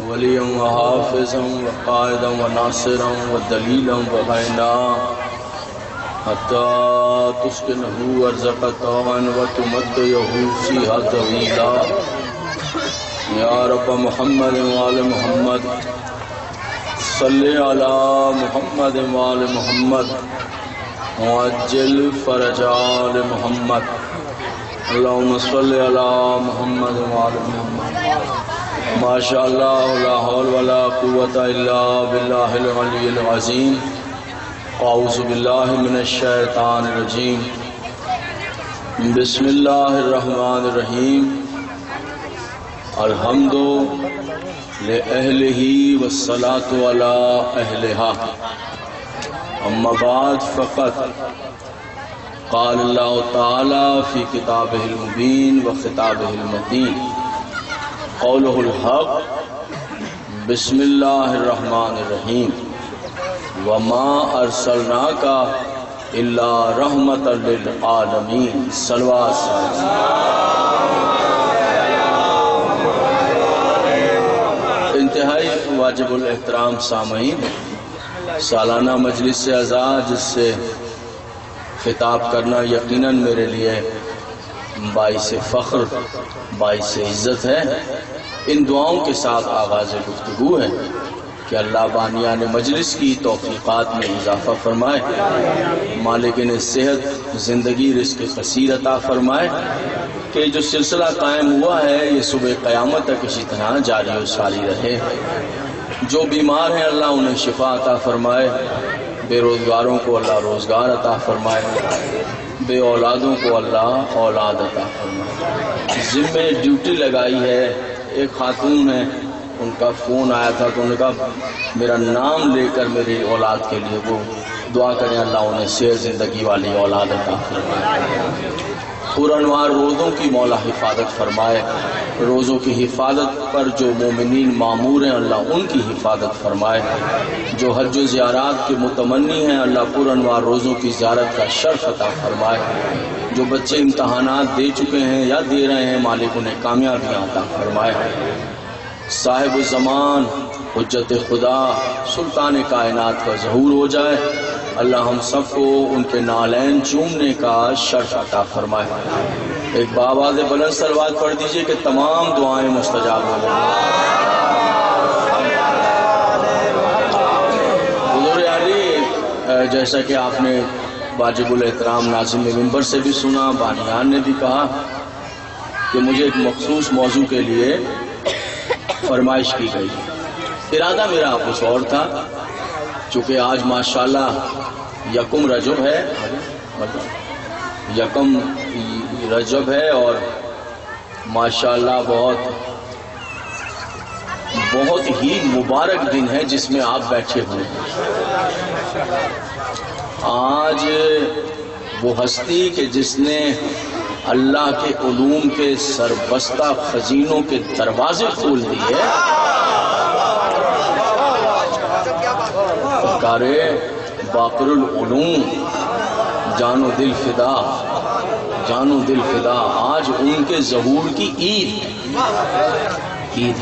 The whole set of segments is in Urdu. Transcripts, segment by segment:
وليا وحافظا وقائدا وناصرا ودليلا وغينا حتى تسكنه أرزق طوعا وتمديه فيها طويلا يا رب محمد وآل محمد صل على محمد وآل محمد وعجل فرج آل محمد اللهم صل على محمد وآل محمد ما شاء الله لا حول ولا قوة إلا بالله العلي العظيم أعوذ بالله من الشيطان الرجيم بسم الله الرحمن الرحيم الحمد لأهله والصلاة على أهلها أما بعد فقط قال الله تعالى في كتابه المبين وخطابه المتين قوله الحق بسم الله الرحمن الرحيم وما أرسلناك إلا رحمة للعالمين صلوات انتہائی واجب الاحترام سامعین، سالانہ مجلس سے آزاد جس سے خطاب کرنا یقیناً میرے لیے باعث فخر باعث عزت ہے۔ ان دعاؤں کے ساتھ آغاز گفتگو ہے کہ اللہ بانیان مجلس کی توفیقات میں اضافہ فرمائے، مالکن صحت زندگی رزق کثیر عطا فرمائے، کہ جو سلسلہ قائم ہوا ہے یہ صبح قیامت تک اسی طرح جاری و ساری رہے۔ جو بیمار ہیں اللہ انہیں شفا عطا فرمائے، بے روزگاروں کو اللہ روزگار عطا فرمائے، بے اولادوں کو اللہ اولاد عطا فرمائے۔ ذمہ ڈیوٹی لگائی ہے، ایک خاتون ہے، ان کا فون آیا تھا تو انہوں نے کہا میرا نام لے کر میری اولاد کے لیے وہ دعا کریں اللہ انہیں صحت زندگی والی اولاد عطا فرمائے۔ پرانوار روزوں کی مولا حفاظت فرمائے، روزوں کی حفاظت پر جو مومنین مامور ہیں اللہ ان کی حفاظت فرمائے، جو حج و زیارات کے متمنی ہیں اللہ پرانوار روزوں کی زیارت کا شرف عطا فرمائے، جو بچے امتحانات دے چکے ہیں یا دے رہے ہیں مالک انہیں کامیابیاں عطا فرمائے۔ صاحب الزمان حجت خدا سلطان کائنات کا ظہور ہو جائے، اللہ ہم سب کو ان کے نالین چومنے کا شرف عطا فرمائے۔ ایک باواز بلند صلوات پڑھ دیجئے کہ تمام دعائیں مستجاب ہو جائیں۔ حضور علی، جیسا کہ آپ نے واجب الاحترام ناظم منبر سے بھی سنا، بانیان نے بھی کہا کہ مجھے ایک مخصوص موضوع کے لیے فرمائش کی گئی، ارادہ میرا کچھ اور تھا، چونکہ آج ماشاءاللہ یکم رجب ہے، یکم رجب ہے اور ماشاءاللہ بہت ہی مبارک دن ہے جس میں آپ بیٹھے ہوئے ہیں۔ آج وہ ہستی کہ جس نے اللہ کے علوم کے سربستہ خزینوں کے دروازے کھول دیے، کارے باقر العلوم جان و دل فدا، جان و دل فدا، آج ان کے ظہور کی عید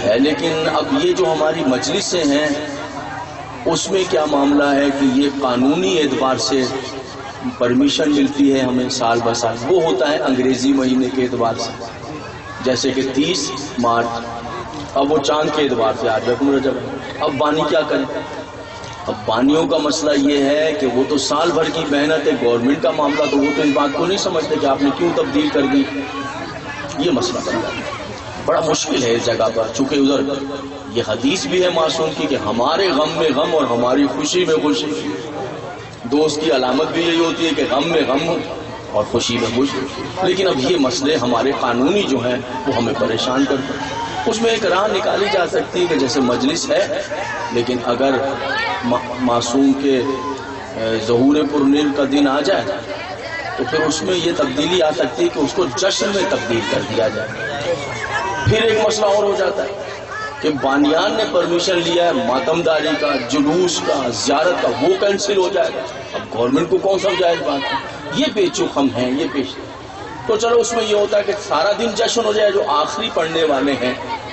ہے۔ لیکن اب یہ جو ہماری مجلسیں ہیں اس میں کیا معاملہ ہے کہ یہ قانونی اعتبار سے پرمیشن ملتی ہے ہمیں سال بسال، وہ ہوتا ہے انگریزی مہینے کے اعتبار سے، جیسے کہ 30 مارچ، اب وہ چاند کے اعتبار سے آج یکم رجب۔ اب بانی کیا کریں؟ اب بانیوں کا مسئلہ یہ ہے کہ وہ تو سال بھر کی محنت ہے، گورنمنٹ کا معاملہ تو وہ تو اس بات کو نہیں سمجھتے کہ آپ نے کیوں تبدیل کر دی، یہ مسئلہ بن جاتا ہے، بڑا مشکل ہے اس جگہ پر۔ چونکہ ادھر یہ حدیث بھی ہے معصوم کی کہ ہمارے غم میں غم اور ہماری خوشی میں خوشی، دوست کی علامت بھی یہی ہوتی ہے کہ غم میں غم اور خوشی میں خوش۔ لیکن اب یہ مسئلے ہمارے قانونی جو ہیں وہ ہمیں پریشان کرتے ہیں۔ اس میں ایک راہ نکالی جا سکتی ہے کہ جیسے مجلس ہے، لیکن اگر معصوم کے ظہور پرنور کا دن آ جائے تو پھر اس میں یہ تبدیلی آ سکتی ہے کہ اس کو جشن میں تبدیل کر دیا جائے۔ پھر ایک مسئلہ اور ہو جاتا ہے کہ بانیان نے پرمیشن لیا ہے ماتمداری کا، جلوس کا، زیارت کا، وہ کینسل ہو جائے گا۔ اب گورنمنٹ کو کون سمجھائے اس بات کو؟ یہ پیچوک ہم ہیں، یہ پیش تو چلو اس میں یہ ہوتا ہے کہ سارا دن جشن ہو جائے، جو آخری پڑھنے والے ہیں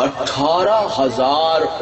18,000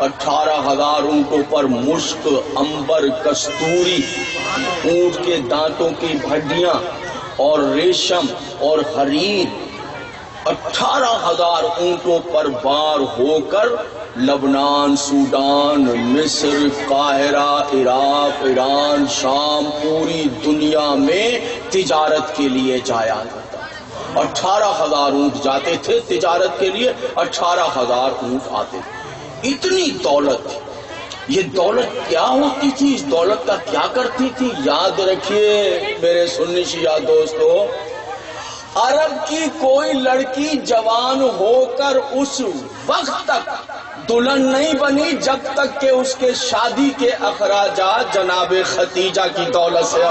18,000 اونٹوں پر مشک، عنبر، کستوری، اونٹ کے دانتوں کی ہڈیاں اور ریشم اور حریر 18,000 اونٹوں پر بار ہو کر لبنان، سوڈان، مصر، قاہرہ، عراق، ایران، شام، پوری دنیا میں تجارت کے لیے جایا کرتا. 18,000 اونٹ جاتے تھے تجارت کے لیے، 18,000 اونٹ آتے تھے. اتنی دولت تھی. یہ دولت کیا ہوتی تھی؟ اس دولت کا کیا کرتی تھی؟ یاد رکھیے میرے سنی شیعہ دوستو، عرب کی کوئی لڑکی جوان ہو کر اس وقت تک دلہن نہیں بنی جب تک کہ اس کے شادی کے اخراجات جناب ختیجہ کی دولت سے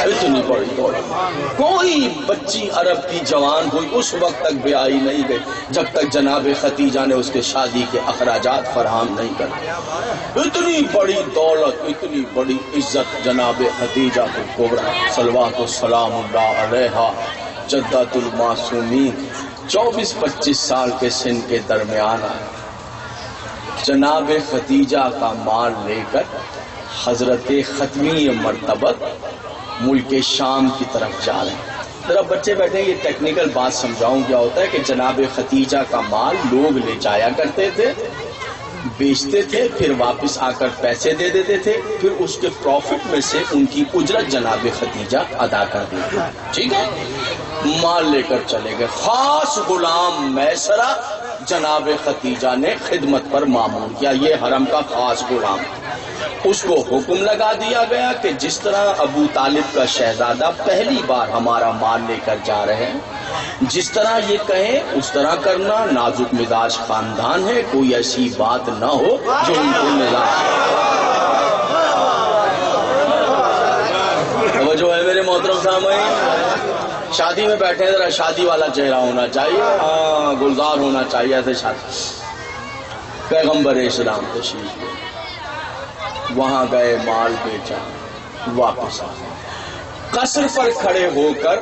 اتنی بڑی دولت. کوئی بچی عرب کی جوان ہوئی اس وقت تک بیاہی نہیں گئی جب تک جناب ختیجہ نے اس کے شادی کے اخراجات فراہم نہیں کر. اتنی بڑی دولت، اتنی بڑی عزت جناب ختیجہ کبریٰ صلوات والسلام اللہ علیہا جدۃ المعصومین 24-25 سال کے سن کے درمیان آئے. جناب ختیجہ کا مال لے کر حضرت ختمی مرتبت ملک شام کی طرف جا رہے ہیں. ذرا بچے بیٹھے یہ ٹیکنیکل بات سمجھاؤں. کیا ہوتا ہے کہ جناب ختیجہ کا مال لوگ لے جایا کرتے تھے، بیچتے تھے، پھر واپس آ کر پیسے دے دیتے تھے، پھر اس کے پروفٹ میں سے ان کی اجرت جناب ختیجہ ادا کر دیتے. ٹھیک ہے، مال لے کر چلے گئے. خاص غلام میسرہ جناب ختیجہ نے خدمت پر معمول کیا. یہ حرم کا خاص غلام. اس کو حکم لگا دیا گیا کہ جس طرح ابو طالب کا شہزادہ پہلی بار ہمارا مال لے کر جا رہے ہیں، جس طرح یہ کہیں اس طرح کرنا. نازک مزاج خاندان ہے، کوئی ایسی بات نہ ہو جو ان کو مزاج. توجہ ہے میرے محترم سامعین. شادی میں بیٹھے ہیں، ذرا شادی والا چہرہ ہونا چاہیے، ہاں گلزار ہونا چاہیے. ایسے شادی پیغمبر اسلام تشریف لے وہاں گئے، مال بیچا، واپس آ گئے. قصر پر کھڑے ہو کر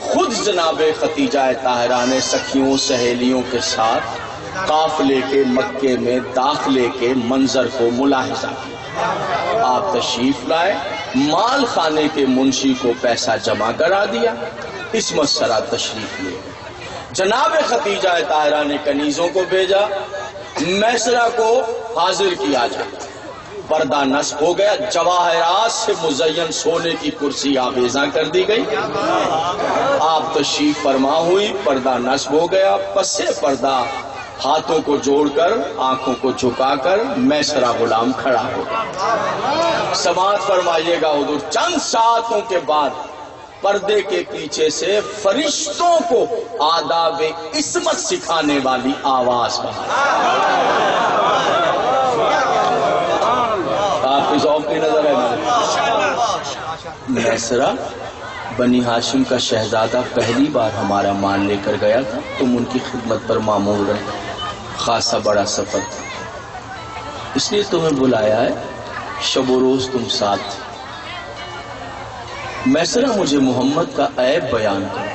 خود جناب ختیجہ طاہرہ نے سکھیوں سہیلیوں کے ساتھ قافلے کے مکے میں داخلے کے منظر کو ملاحظہ کیا. آپ تشریف لائے، مال خانے کے منشی کو پیسہ جمع کرا دیا، اس مسئلہ تشریف لے. جناب ختیجہ طاہرہ نے کنیزوں کو بھیجا، میسرہ کو حاضر کیا جائے. پردہ نصب ہو گیا، جواہرات سے مزین سونے کی کرسی آویزاں کر دی گئی. آپ تشریف فرما ہوئی، پردہ نصب ہو گیا. پسے پردہ ہاتھوں کو جوڑ کر آنکھوں کو جھکا کر میسرہ غلام کھڑا ہو گیا. سماعت فرمائیے گا حضور. چند ساعتوں کے بعد پردے کے پیچھے سے فرشتوں کو آداب عصمت سکھانے والی آواز آپ کی ذوق کی نظر ہے. میسرہ بنی ہاشم کا شہزادہ پہلی بار ہمارا مال لے کر گیا تھا، تم ان کی خدمت پر معمول رہے. خاصا بڑا سفر تھا، اس لیے تمہیں بلایا ہے. شب و روز تم ساتھ. میسرہ مجھے محمد کا عیب بیان کرو.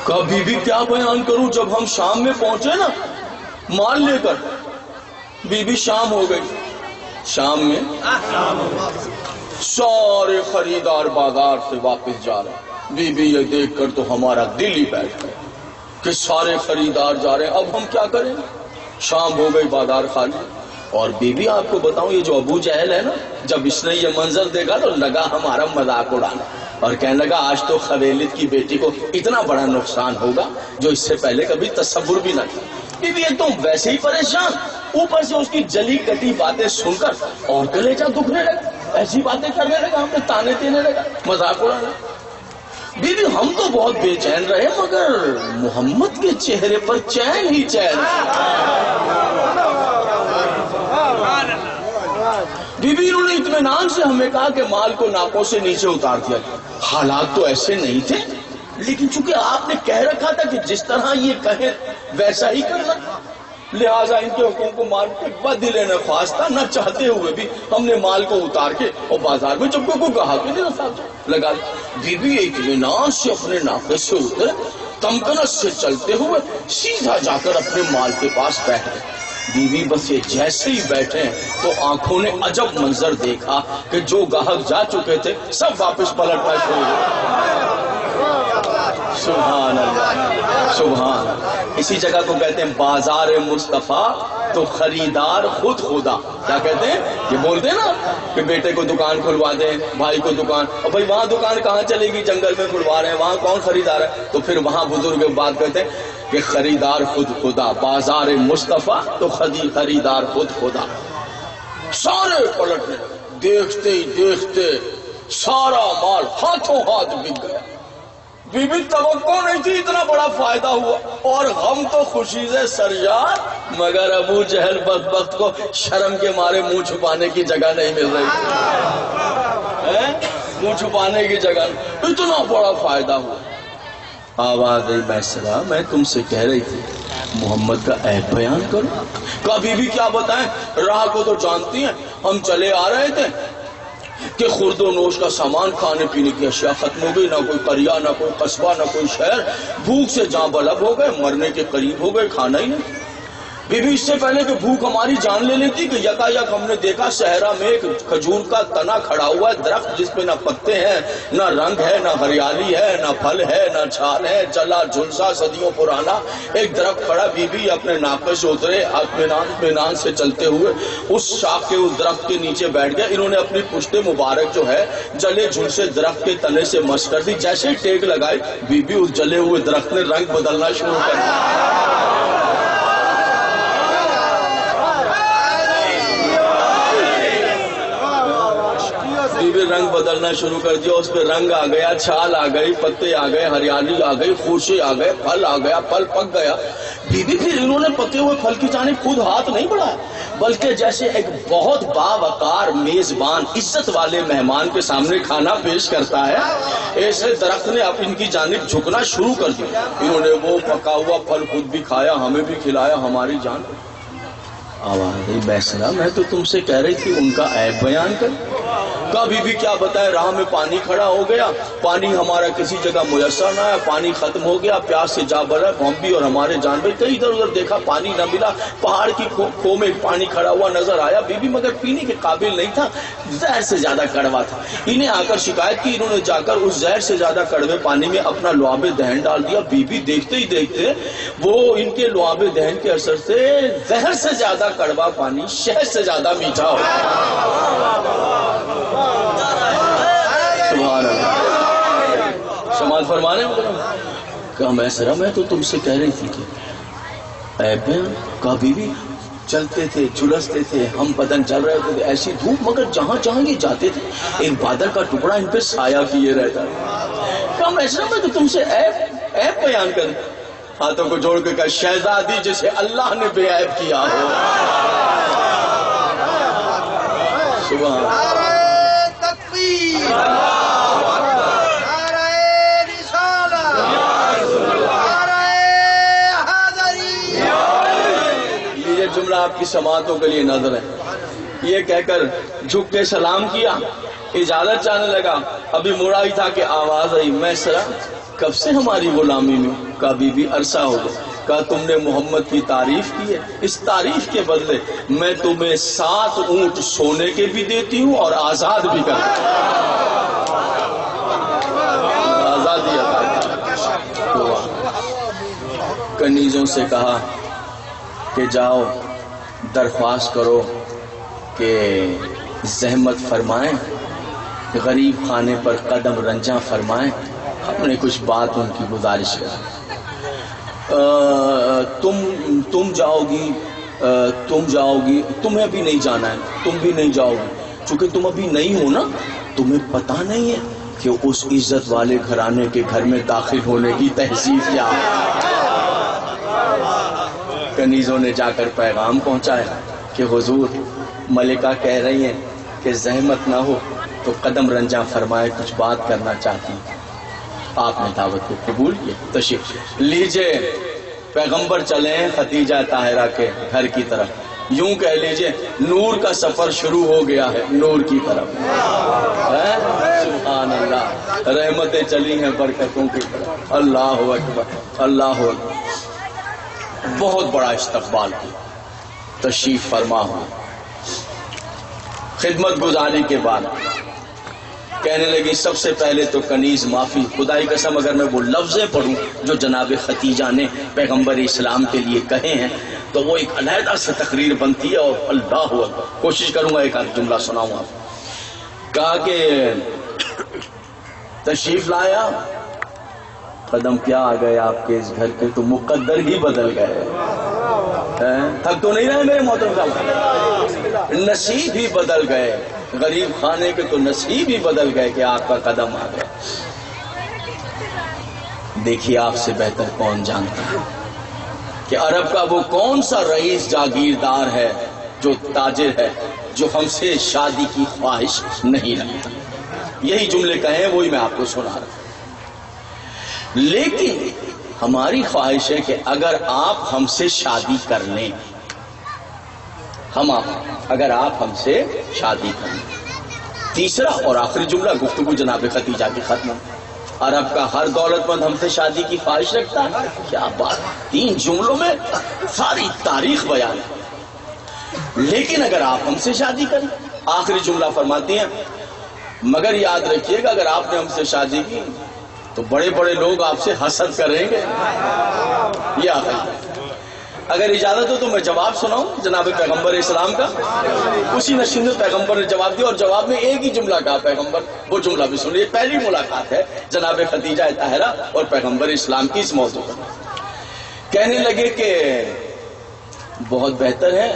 کبھی بھی کیا بیان کروں؟ جب ہم شام میں پہنچے نا مال لے کر، بی بی شام ہو گئی. شام میں سارے خریدار بازار سے واپس جا رہے. بی بی یہ دیکھ کر تو ہمارا دل ہی بیٹھ گیا کہ سارے خریدار جا رہے ہیں، اب ہم کیا کریں؟ شام ہو گئی، بازار خالی. اور بی بی آپ کو بتاؤں، یہ جو ابو جہل ہے نا، جب اس نے یہ منظر دیکھا تو لگا ہمارا مذاق اڑانا، اور کہنے لگا آج تو خویلد کی بیٹی کو اتنا بڑا نقصان ہوگا جو اس سے پہلے کبھی تصور بھی نہ کیا. بی بی ایک تو ویسے ہی پریشان، اوپر سے اس کی جلی کٹی باتیں سن کر اور کلیجہ دکھنے لگا. ایسی باتیں کرنے لگا، ہم نے تانے دینے لگا، مذاق اڑانا. بی بی ہم تو بہت بے چین رہے، مگر محمد کے چہرے پر چین ہی چین. بی بی انہوں نے اطمینان سے ہمیں کہا کہ مال کو ناکوں سے نیچے اتار دیا. حالات تو ایسے نہیں تھے، لیکن چونکہ آپ نے کہہ رکھا تھا کہ جس طرح یہ کہے ویسا ہی کرنا، لہٰذا ان کے حقوق کو مال کے بدل نہ خواستہ نہ چاہتے ہوئے بھی ہم نے مال کو اتار کے اور بازار میں جب کو کہا کہ لگا بی بی اطمینان سے اپنے ناقے سے اترے، تمکنت سے چلتے ہوئے سیدھا جا کر اپنے مال کے پاس بیٹھ گئے۔ بی بی بس یہ جیسے ہی بیٹھے تو آنکھوں نے عجب منظر دیکھا کہ جو گاہک جا چکے تھے سب واپس پلٹنا شروع ہوئے۔ سبحان اللہ، سبحان اللہ۔ اسی جگہ کو کہتے ہیں بازار مصطفیٰ تو خریدار خود خدا۔ کیا کہتے ہیں؟ یہ بولتے ہیں نا کہ بیٹے کو دکان کھلوا دیں، بھائی کو دکان، اور بھائی وہاں دکان کہاں چلے گی؟ جنگل میں کھلوا رہے ہیں، وہاں کون خریدار ہے؟ تو پھر وہاں بزرگ بات کہتے ہیں کہ خریدار خود خدا، بازار مصطفیٰ تو خریدار خود خدا۔ سارے پلٹنے، دیکھتے ہی دیکھتے سارا مال ہاتھوں ہاتھ بک گیا۔ بی بی توقع نہیں تھی اتنا بڑا فائدہ ہوا، اور ہم تو خوشی سے سرشار، مگر ابو جہل بدبخت کو شرم کے مارے منہ چھپانے کی جگہ نہیں مل رہی تھی، منہ چھپانے کی جگہ، اتنا بڑا فائدہ ہوا۔ آواز آئی میسرا میں تم سے کہہ رہی تھی محمد کا عیب بیان کرو۔ کہا بی بی کیا بتائیں، راہ کو تو جانتی ہیں، ہم چلے آ رہے تھے کہ خرد و نوش کا سامان، کھانے پینے کی اشیاء ختم ہو گئی، نہ کوئی قریہ نہ کوئی قصبہ نہ کوئی شہر، بھوک سے جاں بلب ہو گئے، مرنے کے قریب ہو گئے، کھانا ہی نہیں۔ بی بی اس سے پہلے کہ بھوک ہماری جان لے لیتی کہ یکا یک ہم نے دیکھا صحرا میں ایک کھجور کا تنا کھڑا ہوا ہے، درخت جس پہ نہ پتے ہیں، نہ رنگ ہے، نہ ہریالی ہے، نہ پھل ہے، نہ چھال ہے، جلا جھلسا صدیوں پرانا ایک درخت کھڑا۔ بی بی اپنے ناقے سے اترے، اطمینان سے چلتے ہوئے اس شاخ کے اس درخت کے نیچے بیٹھ گئے۔ انہوں نے اپنی پشت مبارک جو ہے جلے جھلسے درخت کے تنے سے مس کر دی۔ جیسے ٹیک لگائی بی بی اس جلے ہوئے درخت نے رنگ بدلنا شروع کر دیا۔ رنگ بدلنا شروع کر دیا، اس پہ رنگ آ گیا، چھال آ گئی، پتے آ گئے، ہریالی آ گئی، خوشے آ گئے، پھل آ گیا، پھل پک گیا۔ بی بی پھر انہوں نے پکے ہوئے پھل کی جانب خود ہاتھ نہیں بڑھایا، بلکہ جیسے ایک بہت باوقار میزبان عزت والے مہمان کے سامنے کھانا پیش کرتا ہے، ایسے درخت نے اب ان کی جانب جھکنا شروع کر دیا۔ انہوں نے وہ پکا ہوا پھل خود بھی کھایا، ہمیں بھی کھلایا، ہماری جان۔ آواز آئی بیسرا میں تو تم سے کہہ رہی تھی ان کا عیب بیان کر۔ کہا بی بی کیا بتائے، راہ میں پانی کھڑا ہو گیا، پانی ہمارا کسی جگہ میسر نہ ہے، پانی ختم ہو گیا، پیاس سے جا بڑا، ہم بھی اور ہمارے جانور کئی ادھر ادھر دیکھا، پانی نہ ملا، پہاڑ کی کھو میں پانی کھڑا ہوا نظر آیا بی بی، مگر پینے کے قابل نہیں تھا، زہر سے زیادہ کڑوا تھا۔ انہیں آ کر شکایت کی، انہوں نے جا کر اس زہر سے زیادہ کڑوے پانی میں اپنا لعاب دہن ڈال دیا۔ بی بی دیکھتے ہی دیکھتے وہ ان کے لعاب دہن کے اثر سے زہر سے زیادہ کڑوا پانی شہد سے زیادہ میٹھا ہو گیا۔ سماعت فرمانے کہا میسرا میں تو تم سے کہہ رہی تھی کہ عیب بیان۔ کہا بی بی چلتے تھے، جھلستے تھے، ہم بدن چل رہے ہوتے تھے، ایسی دھوپ، مگر جہاں جہاں یہ جاتے تھے ایک بادل کا ٹکڑا ان پہ سایہ کیے رہتا ہے۔ کہا میسرا میں تو تم سے عیب بیان کر، ہاتھوں کو جوڑ کے کہا شہزادی جسے اللہ نے بے عیب کیا ہو۔ سبحان جملہ آپ کی سماعتوں کے لیے نظر ہے۔ یہ کہہ کر جھک کے سلام کیا، اجازت چاہنے لگا، ابھی مڑا ہی تھا کہ آواز آئی میسرا کب سے ہماری غلامی میں؟ کہا بی بی عرصہ ہو گیا۔ کہا تم نے محمد کی تعریف کی ہے، اس تعریف کے بدلے میں تمہیں 7 اونٹ سونے کے بھی دیتی ہوں اور آزاد بھی کرتی ہوں۔ آزادی عطا۔ کنیزوں سے کہا کہ جاؤ درخواست کرو کہ زحمت فرمائیں، غریب خانے پر قدم رنجاں فرمائیں۔ ہم نے کچھ بات ان کی گزارش کی، تم جاؤ گی، تمہیں بھی نہیں جانا ہے، تم بھی نہیں جاؤ گی، چونکہ تم ابھی نہیں ہو نا، تمہیں پتہ نہیں ہے کہ اس عزت والے گھرانے کے گھر میں داخل ہونے کی تہذیب کیا ہے۔ کنیزوں نے جا کر پیغام پہنچایا کہ حضور ملکہ کہہ رہی ہیں کہ زحمت نہ ہو تو قدم رنجاں فرمائے، کچھ بات کرنا چاہتی ہیں۔ آپ نے دعوت کو قبول کیا، تشریف لیجئے پیغمبر چلے ہیں خدیجہ طاہرہ کے گھر کی طرف، یوں کہہ لیجئے نور کا سفر شروع ہو گیا ہے نور کی طرف، سبحان اللہ، رحمتیں چلی ہیں برکتوں کی طرف، اللہ اکبر اللہ اکبر۔ بہت بڑا استقبال کی، تشریف فرما ہوا، خدمت گزاری کے بعد کہنے لگی سب سے پہلے تو کنیز معافی، خدائی قسم اگر میں وہ لفظیں پڑھوں جو جناب خدیجہ نے پیغمبر اسلام کے لیے کہے ہیں تو وہ ایک علیحدہ سے تقریر بنتی ہے، اور اللہ اکبر، کوشش کروں گا ایک آدھ جملہ سناؤں آپ۔ کہا کہ تشریف لایا، قدم کیا آ گئے آپ کے اس گھر کے تو مقدر ہی بدل گئے، تھک تو نہیں رہے میرے محترم صاحب، نصیب ہی بدل گئے، غریب خانے کے تو نصیب ہی بدل گئے کہ آپ کا قدم آ گیا۔ دیکھیے آپ سے بہتر کون جانتا ہے کہ عرب کا وہ کون سا رئیس جاگیردار ہے جو تاجر ہے جو ہم سے شادی کی خواہش نہیں رکھتا۔ یہی جملے کہیں وہی میں آپ کو سنا رہا ہوں، لیکن ہماری خواہش ہے کہ اگر آپ ہم سے شادی کر لیں، اگر آپ ہم سے شادی کر لیں۔ تیسرا اور آخری جملہ گفتگو جناب خدیجہ کی ختم، عرب کا ہر دولت مند ہم سے شادی کی خواہش رکھتا ہے، کیا بات، 3 جملوں میں ساری تاریخ بیان ہے۔ لیکن اگر آپ ہم سے شادی کریں، آخری جملہ فرماتی ہیں مگر یاد رکھیے گا اگر آپ نے ہم سے شادی کی تو بڑے بڑے لوگ آپ سے حسد کریں گے۔ یہ آخری، اگر اجازت ہو تو میں جواب سناؤں جناب پیغمبر اسلام کا۔ اسی نشین میں پیغمبر نے جواب دیا، اور جواب میں ایک ہی جملہ کہا پیغمبر، وہ جملہ بھی سنیے۔ پہلی ملاقات ہے جناب خدیجہ طاہرہ اور پیغمبر اسلام کی اس موضوع پر۔ کہنے لگے کہ بہت بہتر ہے،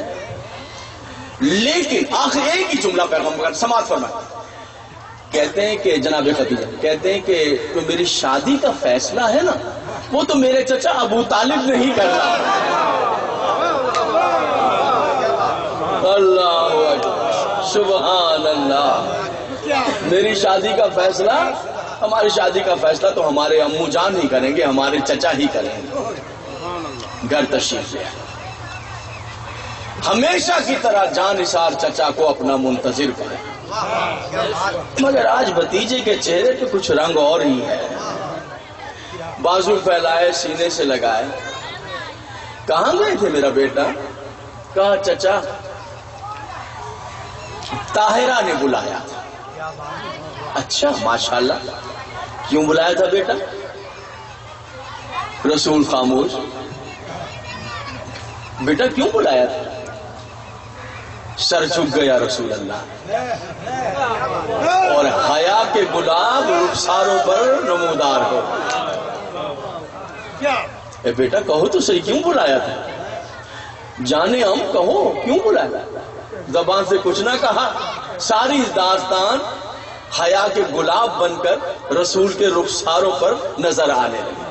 لیکن آخر ایک ہی جملہ پیغمبر سماعت فرمائے، کہتے ہیں کہ جناب خدیجہ کہتے ہیں کہ جو میری شادی کا فیصلہ ہے نا وہ تو میرے چچا ابو طالب نہیں کرنا۔ اللہ اکبر، سبحان اللہ، میری شادی کا فیصلہ، ہماری شادی کا فیصلہ تو ہمارے امو جان ہی کریں گے، ہمارے چچا ہی کریں گے۔ گھر تشریف لے، ہمیشہ کی طرح جان نثار چچا کو اپنا منتظر کرے، مگر آج بھتیجے کے چہرے پہ کچھ رنگ اور ہی ہے، بازو پھیلائے سینے سے لگائے۔ کہاں گئے تھے میرا بیٹا؟ کہا چچا طاہرہ نے بلایا تھا۔ اچھا ماشاءاللہ، کیوں بلایا تھا بیٹا؟ رسول خاموش، بیٹا کیوں بلایا تھا؟ سر جھک گیا رسول اللہ، اور حیا کے گلاب رخساروں پر نمودار ہو۔ اے بیٹا کہو تو صحیح، کیوں بلایا تھا؟ جانے ہم، کہو کیوں بلایا؟ زبان سے کچھ نہ کہا، ساری داستان حیا کے گلاب بن کر رسول کے رخساروں پر نظر آنے لگی۔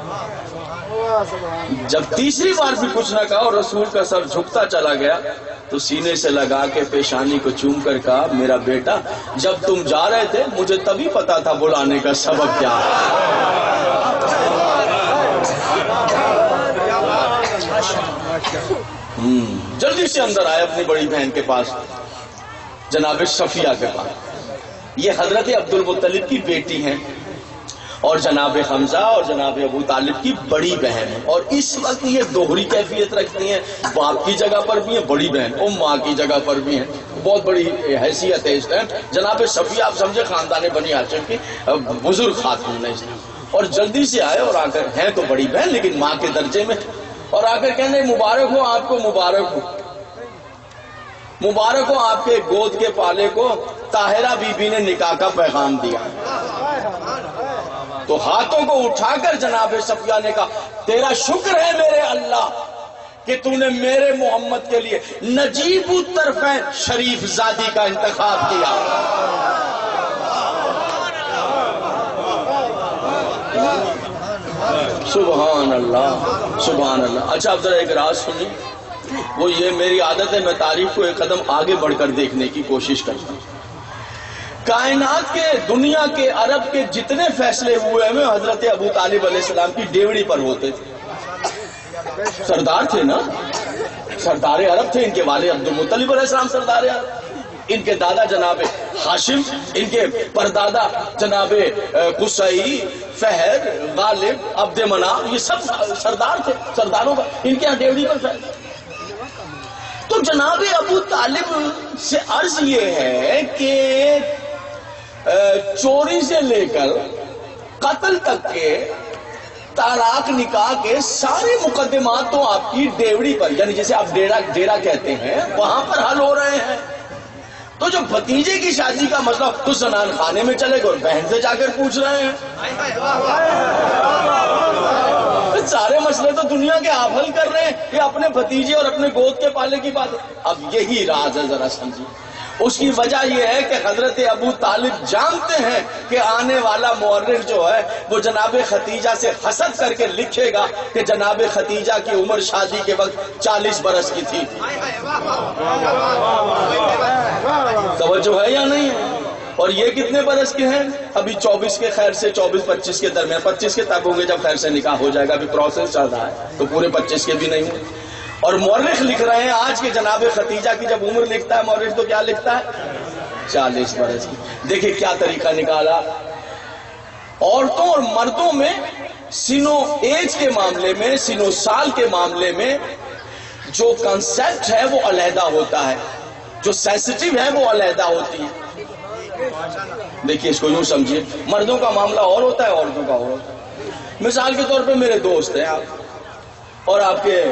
جب تیسری بار بھی کچھ نہ کہا اور رسول کا سر جھکتا چلا گیا تو سینے سے لگا کے پیشانی کو چوم کر کہا میرا بیٹا جب تم جا رہے تھے مجھے تبھی پتا تھا بلانے کا سبب کیا ہے۔ جلدی سے اندر آئے اپنی بڑی بہن کے پاس، جناب صفیہ کے پاس۔ یہ حضرت عبد المطلب کی بیٹی ہیں اور جناب حمزہ اور جناب ابو طالب کی بڑی بہن ہے، اور اس وقت یہ دوہری کیفیت رکھتی ہیں، باپ کی جگہ پر بھی ہیں بڑی بہن، اور ماں کی جگہ پر بھی ہیں، بہت بڑی حیثیت ہے اس ٹائم۔ جناب صفیہ آپ سمجھے خاندان بنی ہاشم کی بزرگ خاتون ہے، اور جلدی سے آئے اور آ کر ہیں تو بڑی بہن لیکن ماں کے درجے میں، اور آ کر کہنے مبارک ہو آپ کو، مبارک ہو، مبارک ہو آپ کے گود کے پالے کو، طاہرہ بی بی نے نکاح کا پیغام دیا۔ تو ہاتھوں کو اٹھا کر جناب صفیہ نے کہا تیرا شکر ہے میرے اللہ کہ تو نے میرے محمد کے لیے نجیب الطرفین شریف زادی کا انتخاب کیا۔ سبحان اللہ سبحان اللہ۔ اچھا اب ذرا ایک راز سنی، وہ یہ میری عادت ہے میں تاریخ کو ایک قدم آگے بڑھ کر دیکھنے کی کوشش کرتا ہوں۔ کائنات کے دنیا کے عرب کے جتنے فیصلے ہوئے ہیں حضرت ابو طالب علیہ السلام کی ڈیوڑی پر ہوتے تھے۔ سردار تھے نا، سردار عرب تھے. ان کے والد عبدالمطلب علیہ السلام سردار عرب، ان کے دادا جناب ہاشم، ان کے پردادا جناب قصی، فہد، غالب، عبد مناف، یہ سب سردار تھے، سرداروں کا ان کے یہاں ڈیوڑی پر فیض. تو جناب ابو طالب سے عرض یہ ہے کہ چوری سے لے کر قتل تک کے، طلاق نکاح کے سارے مقدمات تو آپ کی ڈیوڑی پر، یعنی جیسے آپ ڈیرا کہتے ہیں، وہاں پر حل ہو رہے ہیں. تو جو بھتیجے کی شادی کا مسئلہ تو زنان خانے میں چلے گئے اور بہن سے جا کر پوچھ رہے ہیں. سارے مسئلے تو دنیا کے آپ حل کر رہے ہیں، یہ اپنے بھتیجے اور اپنے گود کے پالے کی بات ہے. اب یہی راز ہے، ذرا سمجھیے. اس کی وجہ یہ ہے کہ حضرت ابو طالب جانتے ہیں کہ آنے والا مورخ جو ہے وہ جناب ختیجہ سے حسد کر کے لکھے گا کہ جناب ختیجہ کی عمر شادی کے وقت 40 برس کی تھی. توجہ ہے یا نہیں ہے؟ اور یہ کتنے برس کے ہیں؟ ابھی 24 کے خیر سے 24-25 کے درمیان. 25 کے تب ہوں گے جب خیر سے نکاح ہو جائے گا، ابھی پروسیس چل رہا ہے تو پورے 25 کے بھی نہیں ہوں. اور مورخ لکھ رہے ہیں آج کے جناب ختیجہ کی جب عمر لکھتا ہے مورخ تو کیا لکھتا ہے؟ 40 برس کی. دیکھیں کیا طریقہ نکالا. عورتوں اور مردوں میں سینو ایج کے معاملے میں، سینو سال کے معاملے میں جو کنسیپٹ ہے وہ علیحدہ ہوتا ہے، جو سینسٹیو ہے وہ علیحدہ ہوتی ہے. دیکھیے اس کو یوں سمجھیے، مردوں کا معاملہ اور ہوتا ہے، عورتوں کا اور ہوتا ہے. مثال کے طور پہ میرے دوست ہیں آپ، اور آپ کے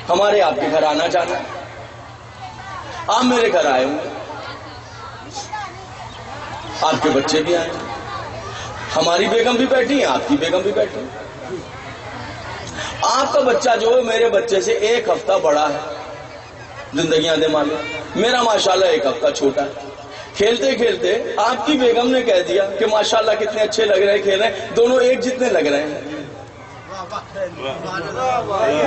ہمارے آپ کے گھر آنا جانا، آپ میرے گھر آئے ہوں، آپ کے بچے بھی آئے، ہماری بیگم بھی بیٹھی ہیں، آپ کی بیگم بھی بیٹھی. آپ کا بچہ جو ہے میرے بچے سے 1 ہفتہ بڑا ہے، زندگیاں دے مالے. میرا ماشاءاللہ 1 ہفتہ چھوٹا ہے. کھیلتے کھیلتے آپ کی بیگم نے کہہ دیا کہ ماشاءاللہ کتنے اچھے لگ رہے ہیں، کھیل رہے ہیں، دونوں ایک جتنے لگ رہے ہیں.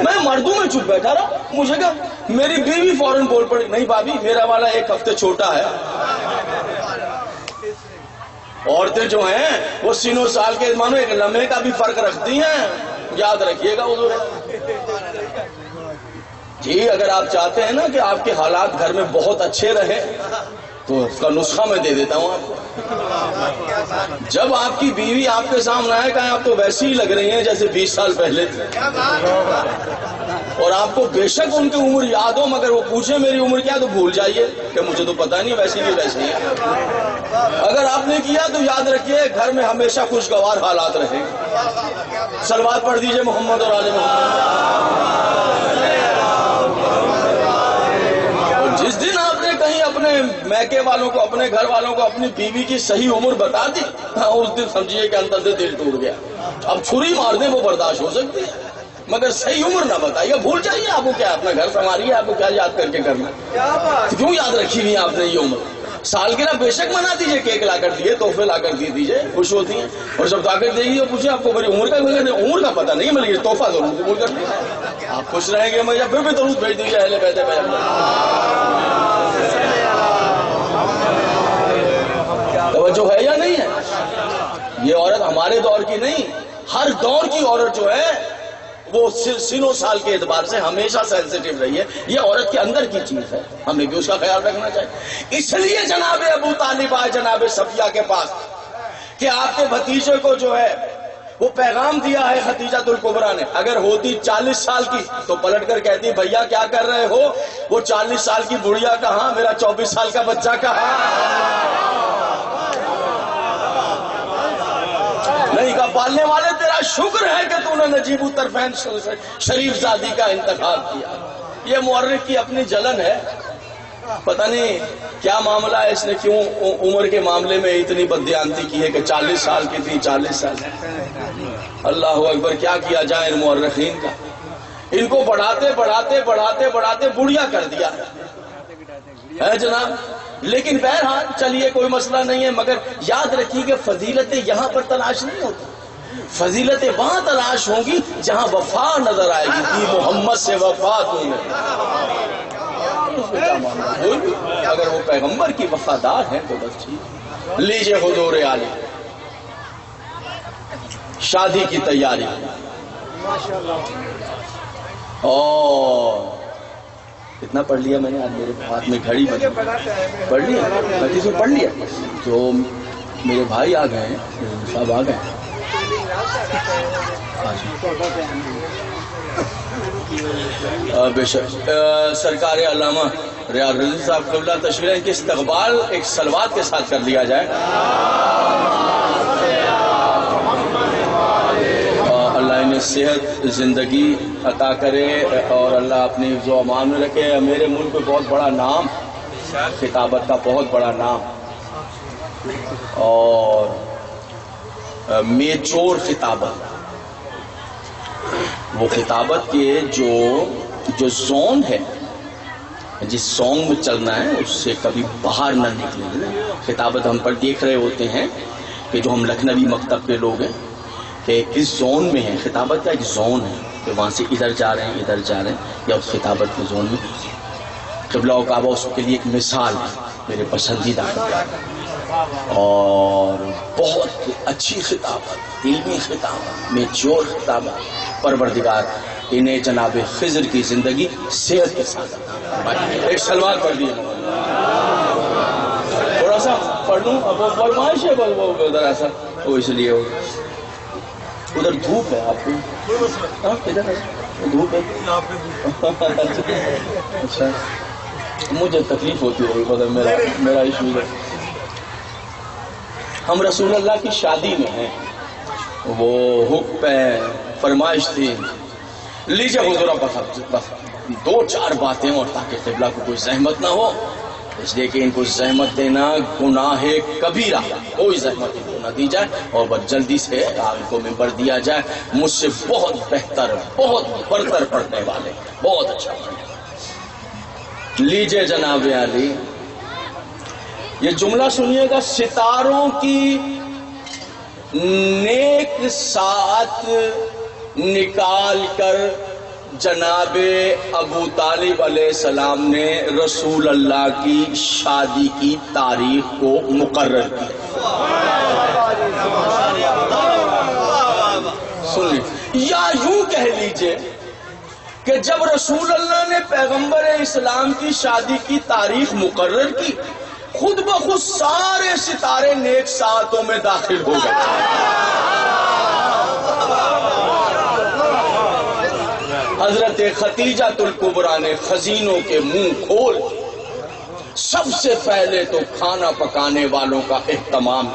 میں مردوں میں چپ بیٹھا رہا. مجھے کہا، میری بیوی فوراً بول پڑی، نہیں بھابی میرا والا 1 ہفتے چھوٹا ہے. عورتیں جو ہیں وہ سینو سال کے مانو 1 لمحے کا بھی فرق رکھتی ہیں، یاد رکھیے گا حضور. جی اگر آپ چاہتے ہیں نا کہ آپ کے حالات گھر میں بہت اچھے رہیں تو اس کا نسخہ میں دے دیتا ہوں آپ کو. جب آپ کی بیوی آپ کے سامنے آئے کہیں آپ تو ویسی ہی لگ رہی ہیں جیسے 20 سال پہلے تھے، اور آپ کو بے شک ان کی عمر یاد ہو، مگر وہ پوچھے میری عمر کیا تو بھول جائیے کہ مجھے تو پتہ نہیں، ویسی بھی ویسی ہے. اگر آپ نے کیا تو یاد رکھیے گھر میں ہمیشہ خوشگوار حالات رہیں. صلوات پڑھ دیجئے محمد اور آل محمد. جس دن آپ نے کہیں اپنے میکے والوں کو، اپنے گھر والوں کو اپنی بیوی کی صحیح عمر بتا دی، اس دن سمجھیے کہ اندر سے دل ٹوٹ گیا. اب چھری مار دیں وہ برداشت ہو سکتی ہے، مگر صحیح عمر نہ بتائیے. بھول جائیے، آپ کو کیا اپنا گھر سنبھالیے، آپ کو کیا یاد کر کے کرنا. کیوں یاد رکھی ہوئی آپ نے یہ عمر؟ سالگرہ بے شک منا دیجئے، کیک لا کر دیے، تحفے لا کر دیجئے، خوش ہوتی ہیں. اور جب طاقت دے گی اور پوچھے آپ کو میری عمر کا پتہ نہیں، مل گئی تحفہ ضرور قبول کر دیں، آپ خوش رہیں گے. مگر پھر بھی درود بھیج دیجیے اہل بیت میں. توجہ ہے یا نہیں ہے؟ یہ عورت ہمارے دور کی نہیں، ہر دور کی عورت جو ہے وہ سینو سال کے اعتبار سے ہمیشہ سینسیٹیو رہی ہے. یہ عورت کے اندر کی چیز ہے، ہمیں بھی اس کا خیال رکھنا چاہیے. اس لیے جناب ابو طالب آئے جناب صفیہ کے پاس کہ آپ کے بھتیجے کو جو ہے وہ پیغام دیا ہے ختیجہ الکبریٰ نے. اگر ہوتی 40 سال کی تو پلٹ کر کہتی بھیا کیا کر رہے ہو، وہ 40 سال کی بڑھیا کہاں، میرا 24 سال کا بچہ کہاں. نہیں کہا پالنے والے تیرا شکر ہے کہ تو نے نجیب الطرفین شریف زادی کا انتخاب کیا. یہ مورخ کی اپنی جلن ہے، پتہ نہیں کیا معاملہ ہے، اس نے کیوں عمر کے معاملے میں اتنی بددیانتی کی ہے کہ 40 سال کی تھی 40 سال. اللہ اکبر، کیا کیا جائے ان مورخین کا. ان کو بڑھاتے بڑھاتے بڑھاتے بڑھاتے بڑھیا کر دیا ہے جناب. لیکن بہرحال چلیے کوئی مسئلہ نہیں ہے، مگر یاد رکھیے کہ فضیلتیں یہاں پر تلاش نہیں ہوتی، فضیلتیں وہاں تلاش ہوں گی جہاں وفا نظر آئے گی. کہ محمد سے وفا تم نے، اگر وہ پیغمبر کی وفادار ہیں تو بس ٹھیک. لیجئے حضور عالی، شادی کی تیاری. اور اتنا پڑھ لیا میں نے، آج میرے ہاتھ میں گھڑی بنی، پڑھ لیا، حدیث میں پڑھ لیا. تو میرے بھائی آ گئے ہیں، صاحب آ گئے ہیں. بے شک سرکار علامہ ریاض رضوی صاحب قبلہ تشریف ان کے استقبال ایک صلوات کے ساتھ کر لیا جائے. اللہ انہیں صحت زندگی عطا کرے اور اللہ اپنی حفظ و امان میں رکھے. میرے ملک میں بہت بڑا نام، خطابت کا بہت بڑا نام، اور میچور خطابت، وہ خطابت کے جو زون ہے، جس زون میں چلنا ہے اس سے کبھی باہر نہ نکلے. خطابت ہم پر دیکھ رہے ہوتے ہیں کہ جو ہم لکھنوی مکتب کے لوگ ہیں کہ کس زون میں ہیں. خطابت کا ایک زون ہے کہ وہاں سے ادھر جا رہے ہیں ادھر جا رہے ہیں، یا اس خطابت کے زون میں قبلہ و کعبہ اس کے لیے ایک مثال ہے، میرے پسندیدہ اور بہت اچھی خطابت، علمی خطابت، میچور خطابت. پروردگار انہیں جناب خضر کی زندگی صحت کے ساتھ. ایک سلوات پڑھ دیے، تھوڑا سا پڑھ لوں، اب وہ فرمائش ہے وہ ذرا سا، تو اس لیے ادھر دھوپ ہے آپ کو، ادھر دھوپ ہے. اچھا مجھے تکلیف ہوتی ہے مگر میرا ایشو ہے. ہم رسول اللہ کی شادی میں ہیں، وہ حکم فرمائش تھی، لیجیے حضور بس 2-4 باتیں، اور تاکہ قبلہ کو کوئی زحمت نہ ہو، اس لیے کہ ان کو زحمت دینا گناہ کبیرہ، کوئی زحمت ان کو نہ دی جائے، اور بس جلدی سے ان کو ممبر دیا جائے. مجھ سے بہت بہتر، بہت برتر پڑھنے والے، بہت اچھا پڑھنے. لیجیے جناب علی، یہ جملہ سنیے گا. ستاروں کی نیک ساتھ نکال کر جناب ابو طالب علیہ السلام نے رسول اللہ کی شادی کی تاریخ کو مقرر کیا. سنیے، یا یوں کہہ لیجئے کہ جب رسول اللہ نے پیغمبر اسلام کی شادی کی تاریخ مقرر کی، خود بخود سارے ستارے نیک ساعتوں میں داخل ہو گئے. حضرت ختیجہ الکبریٰ نے خزینوں کے منہ کھول، سب سے پہلے تو کھانا پکانے والوں کا اہتمام.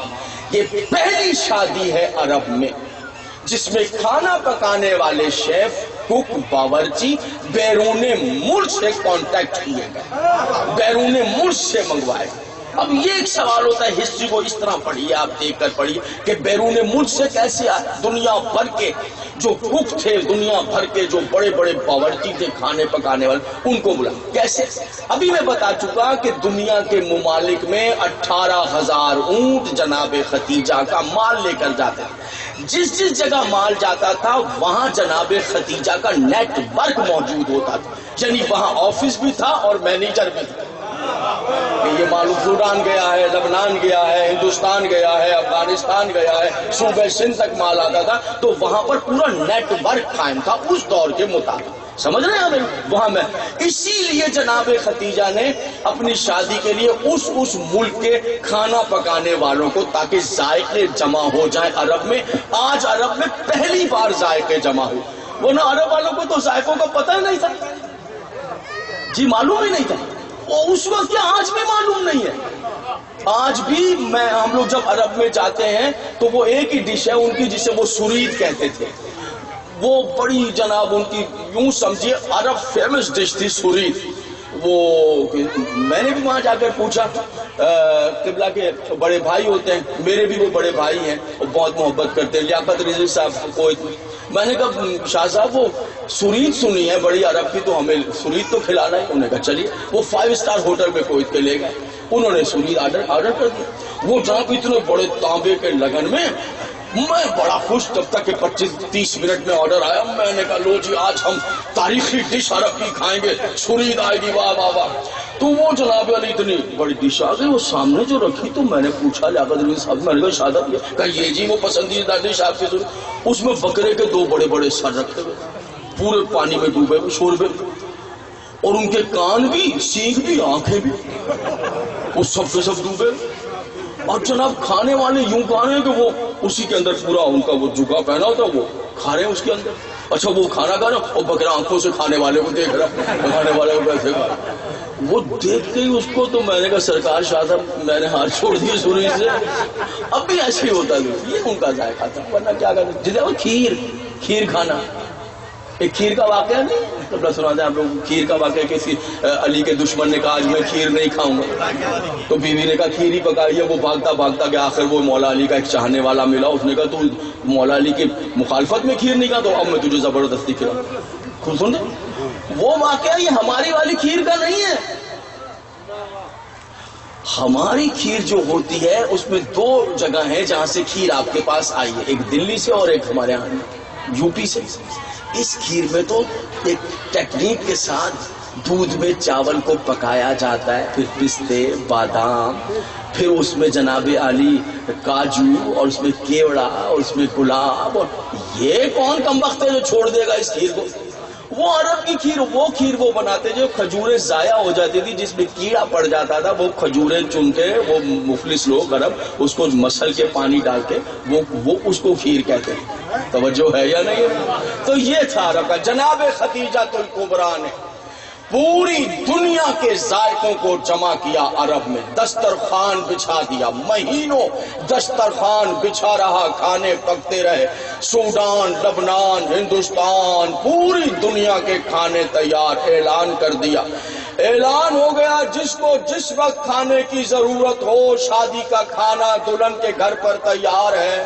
یہ پہلی شادی ہے عرب میں جس میں کھانا پکانے والے شیف، کک، باورچی بیرون ملک سے کانٹیکٹ کیے گئے، بیرون ملک سے منگوائے. اب یہ ایک سوال ہوتا ہے، ہسٹری کو اس طرح پڑھیے، آپ دیکھ کر پڑھیے کہ بیرون ملک سے کیسے آئے. دنیا بھر کے جو کک تھے، دنیا بھر کے جو بڑے بڑے باورچی تھے کھانے پکانے والے، ان کو بلا. کیسے؟ ابھی میں بتا چکا کہ دنیا کے ممالک میں 18,000 اونٹ جناب ختیجہ کا مال لے کر جاتے تھے. جس جگہ مال جاتا تھا وہاں جناب ختیجہ کا نیٹ ورک موجود ہوتا تھا، یعنی وہاں آفس بھی تھا اور مینیجر بھی تھا. یہ معلوم سوڈان گیا ہے، لبنان گیا ہے، ہندوستان گیا ہے، افغانستان گیا ہے، صوبہ سندھ تک مال آتا تھا، تو وہاں پر پورا نیٹ ورک قائم تھا اس دور کے مطابق. سمجھ رہے ہیں ہمیں وہاں میں. اسی لیے جناب ختیجہ نے اپنی شادی کے لیے اس ملک کے کھانا پکانے والوں کو، تاکہ ذائقے جمع ہو جائیں عرب میں. آج عرب میں پہلی بار ذائقے جمع ہوئے، ورنہ عرب والوں کو تو ذائقوں کا پتہ نہیں تھا جی، معلوم ہی نہیں تھا. وہ اس وقت کیا آج بھی معلوم نہیں ہے. آج بھی ہم لوگ جب عرب میں جاتے ہیں تو وہ ایک ہی ڈش ہے ان کی جسے وہ سرید کہتے تھے. وہ بڑی جناب ان کی یوں سمجھیے عرب فیمس ڈش تھی سرید. وہ میں نے بھی وہاں جا کر پوچھا، قبلہ کے بڑے بھائی ہوتے ہیں، میرے بھی وہ بڑے بھائی ہیں، وہ بہت محبت کرتے ہیں، لیاقت رضوی صاحب کویت میں. میں نے کہا شاہ صاحب وہ سرید سنی ہے بڑی عرب کی، تو ہمیں سرید تو کھلانا ہے. انہوں نے کہا چلیے. وہ 5 اسٹار ہوٹل میں کویت کے لے گئے، انہوں نے سرید آرڈر کر دیا. وہ جناب اتنے بڑے تانبے کے لگن میں، میں بڑا خوش. جب تک کہ 25-30 منٹ میں آرڈر آیا، میں نے کہا لو جی آج ہم تاریخی ڈش عرب کی کھائیں گے، سرید آئے گی. واہ واہ واہ. تو وہ جناب علی اتنی بڑی ڈش آ گئی، وہ سامنے جو رکھی تو میں نے پوچھا لیاقت علی صاحب، میں نے کہا شاداب یہ جی وہ پسندیدہ ڈش آپ کی، اس میں بکرے کے 2 بڑے بڑے سر رکھے ہوئے، پورے پانی میں ڈوبے ہوئے شوربے، اور ان کے کان بھی، سینگ بھی، آنکھیں بھی، وہ سب کے سب ڈوبے، اور جناب کھانے والے یوں کھا رہے ہیں کہ وہ اسی کے اندر پورا ان کا وہ جگہ پہنا ہوتا وہ کھا رہے ہیں اس کے اندر. اچھا وہ کھانا کھا رہا اور بکرا آنکھوں سے کھانے والے کو دیکھ رہا، کھانے والے کو کیسے کھا رہا. وہ دیکھ کے ہی اس کو تو میں نے کہا سرکار شاہ صاحب میں نے ہاتھ چھوڑ دیے سوری سے. اب بھی ایسے ہی ہوتا ہے، یہ ان کا ذائقہ تھا، ورنہ کیا کرتے جیسے وہ کھیر کھانا. ایک کھیر کا واقعہ نہیں قبلہ سنا دیں آپ لوگ، کھیر کا واقعہ کسی علی کے دشمن نے کہا آج میں کھیر نہیں کھاؤں گا، تو بیوی نے کہا کھیر ہی پکائی ہے. وہ بھاگتا بھاگتا کہ آخر وہ مولا علی کا ایک چاہنے والا ملا، اس نے کہا تو مولا علی کی مخالفت میں کھیر نہیں کھا تو اب میں تجھے زبردستی کھلاؤں. خود سن وہ واقعہ یہ ہماری والی کھیر کا نہیں ہے. ہماری کھیر جو ہوتی ہے اس میں 2 جگہ ہیں جہاں سے کھیر آپ کے پاس آئی ہے، ایک دلی سے اور ایک ہمارے یہاں یو پی سے. اس کھیر میں تو ایک ٹیکنیک کے ساتھ دودھ میں چاول کو پکایا جاتا ہے، پھر پستے، بادام، پھر اس میں جناب عالی کاجو، اور اس میں کیوڑا، اور اس میں گلاب. اور یہ کون کم وقت ہے جو چھوڑ دے گا اس کھیر کو؟ وہ عرب کی کھیر، وہ کھیر وہ بناتے جو کھجوریں ضائع ہو جاتی تھی، جس میں کیڑا پڑ جاتا تھا، وہ کھجوریں چن کے وہ مفلس لوگ عرب اس کو مسل کے پانی ڈال کے وہ اس کو کھیر کہتے ہیں. توجہ ہے یا نہیں؟ تو یہ تھا عرب کا. جناب خدیجہ الکبریٰ نے پوری دنیا کے ذائقوں کو جمع کیا عرب میں، دسترخوان بچھا دیا، مہینوں دسترخوان بچھا رہا، کھانے پکتے رہے. سوڈان، لبنان، ہندوستان، پوری دنیا کے کھانے تیار. اعلان کر دیا، اعلان ہو گیا جس کو جس وقت کھانے کی ضرورت ہو، شادی کا کھانا دلہن کے گھر پر تیار ہے.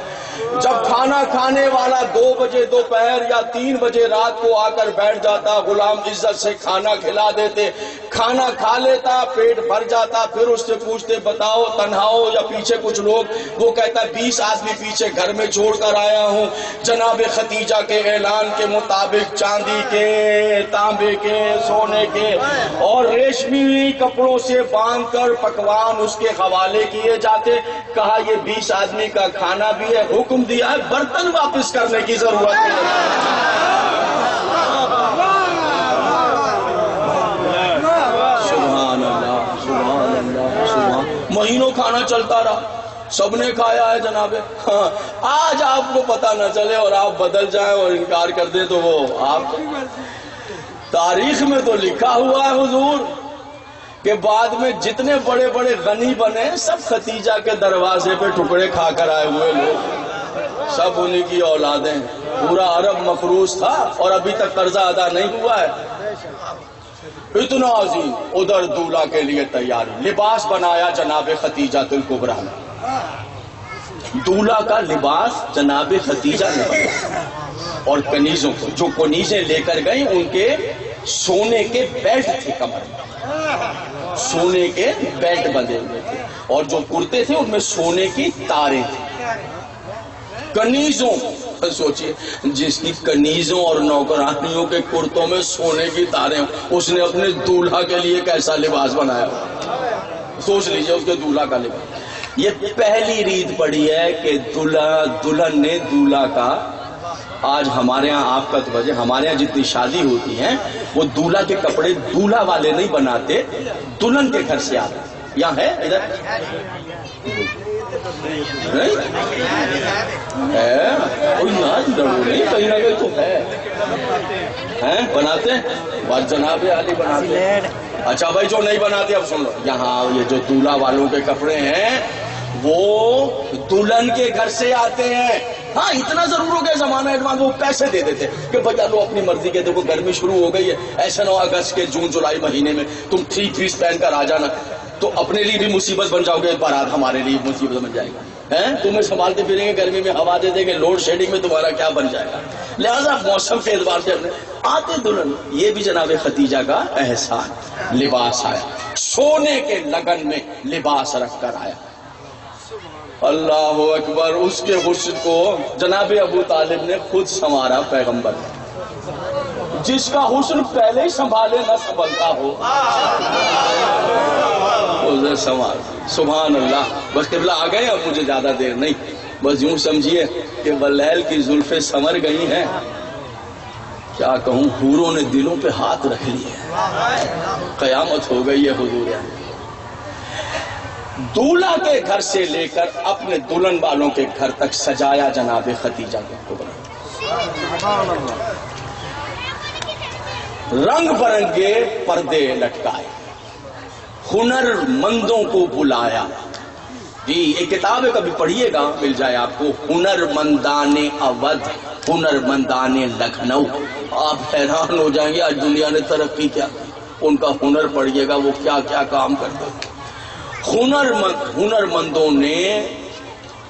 جب کھانا کھانے والا 2 بجے دوپہر یا 3 بجے رات کو آ کر بیٹھ جاتا، غلام عزت سے کھانا کھلا دیتے، کھانا کھا لیتا، پیٹ بھر جاتا. پھر اس سے پوچھتے بتاؤ تنہا ہو یا پیچھے کچھ لوگ؟ وہ کہتا 20 آدمی پیچھے گھر میں چھوڑ کر آیا ہوں. جناب خدیجہ کے اعلان کے مطابق چاندی کے، تانبے کے، سونے کے اور ریشمی کپڑوں سے باندھ کر پکوان اس کے حوالے کیے جاتے. کہا یہ 20 آدمی کا کھانا بھی ہے، حکم دیا ہے برتن واپس کرنے کی ضرورت ہے. سبحان اللہ، سبحان اللہ، سبحان. مہینوں کھانا چلتا رہا، سب نے کھایا ہے جناب. ہاں آج آپ کو پتہ نہ چلے اور آپ بدل جائیں اور انکار کر دیں تو وہ آپ. تاریخ میں تو لکھا ہوا ہے حضور کہ بعد میں جتنے بڑے بڑے غنی بنے سب خدیجہ کے دروازے پہ ٹکڑے کھا کر آئے ہوئے لوگ، سب انہی کی اولادیں. پورا عرب مفروض تھا اور ابھی تک قرضہ ادا نہیں ہوا ہے. اتنا عظیم. ادھر دولہا کے لیے تیاری، لباس بنایا جناب خدیجہ الکبریٰ نے. دولہا کا لباس جناب خدیجہ نے بنایا، اور کنیزوں کو جو کنیزیں لے کر گئیں ان کے سونے کے بیلٹ تھے، کمر میں سونے کے بیلٹ بندھے ہوئے تھے، اور جو کرتے تھے ان میں سونے کی تاریں تھیں. کنیزوں، سوچئے جس کی کنیزوں اور نوکرانیوں کے کرتوں میں سونے کی تاریں، اس نے اپنے دولہا کے لیے کیسا لباس بنایا. سوچ لیجئے اس کے دولہا کا لباس. یہ پہلی ریت پڑی ہے کہ دلہن نے دولہا کا. آج ہمارے ہاں آپ کا توجہ، ہمارے ہاں جتنی شادی ہوتی ہیں وہ دولہا کے کپڑے دولہا والے نہیں بناتے، دلہن کے گھر سے آتے. یہاں ہے ادھر نہیں ہے کوئی ناز لڑو نہیں، کہیں نہ کہیں تو ہے بناتے ہیں جناب علی بناتے ہیں. اچھا بھائی جو نہیں بناتے اب سن لو، یہاں یہ جو دولہا والوں کے کپڑے ہیں وہ دلہن کے گھر سے آتے ہیں. ہاں اتنا ضرور ہو گیا زمانہ ایڈوانس، وہ پیسے دے دیتے کہ بھیا لو اپنی مرضی کے، دیکھو گرمی شروع ہو گئی ہے، ایسا نہ ہو اگست کے جون جولائی مہینے میں تم 3 پیس پہن کر آ جانا تو اپنے لیے بھی مصیبت بن جاؤ گے، بارات ہمارے لیے مصیبت بن جائے گا. تمہیں سنبھالتے پھریں گے، گرمی میں ہوا دے دیں گے، لوڈ شیڈنگ میں تمہارا کیا بن جائے گا. لہذا موسم کے اعتبار سے آتے دلہن. یہ بھی جناب خدیجہ کا احسان. لباس آیا، سونے کے لگن میں لباس رکھ کر آیا. اللہ اکبر. اس کے حسن کو جناب ابو طالب نے خود سنوارا. پیغمبر جس کا حسن پہلے ہی سنبھالے نہ سنبھلتا ہو اسے سنبھال. سبحان اللہ. بس قبلہ آ گئے. اب مجھے زیادہ دیر نہیں, بس یوں سمجھیے کہ ولیل کی زلفیں سنور گئی ہیں. کیا کہوں, حوروں نے دلوں پہ ہاتھ رکھ لیے. قیامت ہو گئی ہے حضور. دولہا کے گھر سے لے کر اپنے دلہن والوں کے گھر تک سجایا جناب خدیجہ کو. رنگ برنگے پردے لٹکائے, ہنر مندوں کو بلایا. جی ایک کتاب ہے, کبھی پڑھیے گا, مل جائے آپ کو, ہنر مندان اودھ, ہنر مندان لکھنؤ. آپ حیران ہو جائیں گے آج دنیا نے ترقی کیا. ان کا ہنر پڑھیے گا, وہ کیا کیا کام کرتے. ہنر مندوں نے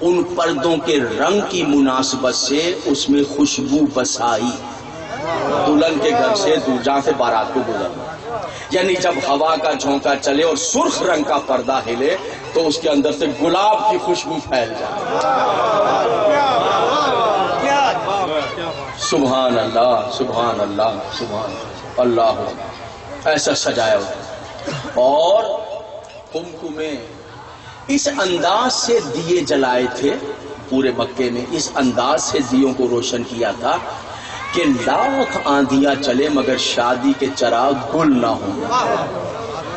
ان پردوں کے رنگ کی مناسبت سے اس میں خوشبو بسائی. دلہن کے گھر سے جہاں سے بارات کو گزرنا, یعنی جب ہوا کا جھونکا چلے اور سرخ رنگ کا پردہ ہلے تو اس کے اندر سے گلاب کی خوشبو پھیل جائے. سبحان اللہ, سبحان اللہ, سبحان اللہ. ایسا سجایا ہوتا. اور کمکمے اس انداز سے دیے جلائے تھے پورے مکے میں, اس انداز سے دیوں کو روشن کیا تھا کہ لاکھ آندھیاں چلے مگر شادی کے چراغ گل نہ ہوں.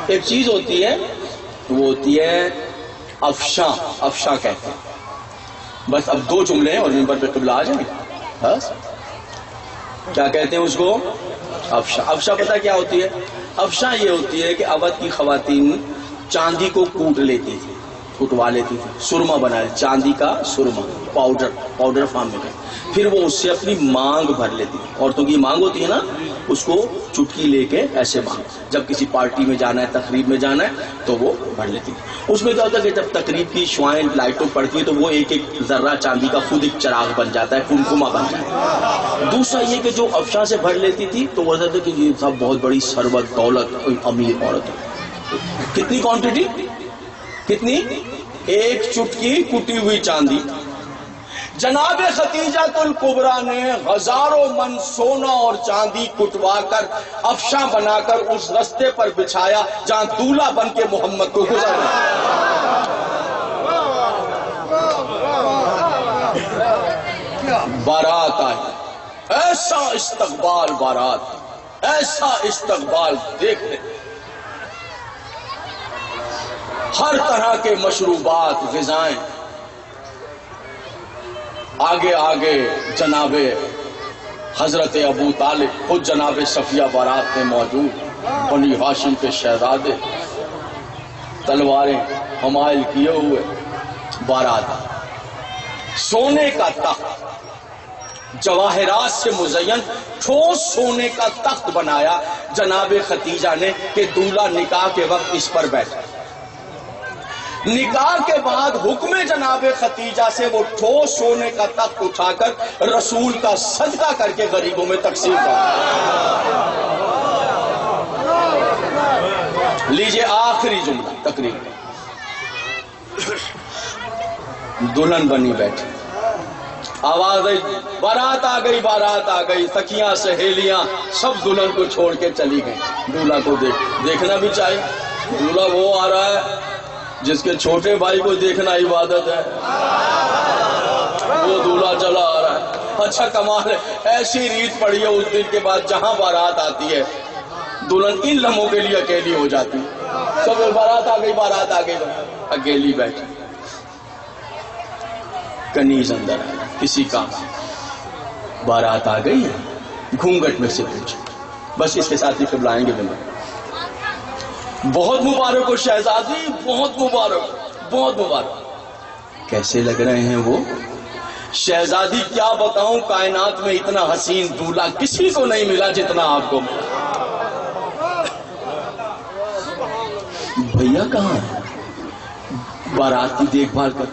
ایک چیز ہوتی ہے, وہ ہوتی ہے افشاں. افشاں کہتے ہیں. بس اب دو جملے ہیں اور ممبر پہ قبلہ آ جائیں. بس کیا کہتے ہیں اس کو؟ افشاں. افشاں پتہ کیا ہوتی ہے؟ افشاں یہ ہوتی ہے کہ اودھ کی خواتین چاندی کو کوٹ لیتی تھی, کٹوا لیتی تھی, سرما بنا, چاندی کا سرما, پاؤڈر فارم میں. پھر وہ اس سے اپنی مانگ بھر لیتی. عورتوں کی مانگ ہوتی ہے نا, اس کو چٹکی لے کے ایسے مانگ, جب کسی پارٹی میں جانا ہے, تقریب میں جانا ہے تو وہ بھر لیتی. اس میں کیا ہوتا ہے کہ جب تقریب کی شعائیں لائٹوں پڑتی ہے تو وہ ایک ایک ذرہ چاندی کا خود ایک چراغ بن جاتا ہے, کمکما بن جاتا ہے. دوسرا یہ کہ جو افشاں سے بھر لیتی تھی تو وہ کہتے کہ یہ سب بہت بڑی ثروت دولت امیر عورت ہے. کتنی کوانٹٹی, کتنی؟ ایک چٹکی کٹی ہوئی چاندی. جناب خدیجہ الکبریٰ نے ہزاروں من سونا اور چاندی کٹوا کر افشاں بنا کر اس رستے پر بچھایا جہاں دولہا بن کے محمد کو گزرنا. بارات آئی, ایسا استقبال بارات, ایسا استقبال دیکھ لیں. ہر طرح کے مشروبات, غذائیں. آگے آگے جناب حضرت ابو طالب, خود جناب صفیہ بارات میں موجود, بنی ہاشم کے شہزادے, تلواریں حمائل کیے ہوئے. بارات, سونے کا تخت, جواہرات سے مزین ٹھوس سونے کا تخت بنایا جناب خدیجہ نے کہ دولہا نکاح کے وقت اس پر بیٹھے. نکاح کے بعد حکم جناب خدیجہ سے وہ ٹھوس سونے کا تخت اٹھا کر رسول کا صدقہ کر کے غریبوں میں تقسیم کر. لیجئے آخری جملہ تقریر. دلہن بنی بیٹھی, آواز آئی, بارات آ گئی, بارات آ گئی. سکھیاں سہیلیاں سب دلہن کو چھوڑ کے چلی گئیں. دولہا کو دیکھنا بھی چاہیے. دولہا وہ آ رہا ہے جس کے چھوٹے بھائی کو دیکھنا عبادت ہے, وہ دولہا چلا آ رہا ہے. اچھا کمال ہے, ایسی ریت پڑی ہے اس دن کے بعد جہاں بارات آتی ہے دلہن ان لمحوں کے لیے اکیلی ہو جاتی. سب بارات آ گئی, بارات آ گئی, اکیلی بیٹھی. کنیز اندر آیا کسی کا, بارات آ گئی ہے, گھونگٹ میں سے پوچھا. بس اس کے ساتھ ہی قبلہ آئیں گے. بہت مبارک ہو شہزادی, بہت مبارک, بہت مبارک. کیسے لگ رہے ہیں وہ؟ شہزادی کیا بتاؤں, کائنات میں اتنا حسین دولہا کسی کو نہیں ملا جتنا آپ کو ملا. بھیا کہاں ہے؟ بارات کی دیکھ بھال کر,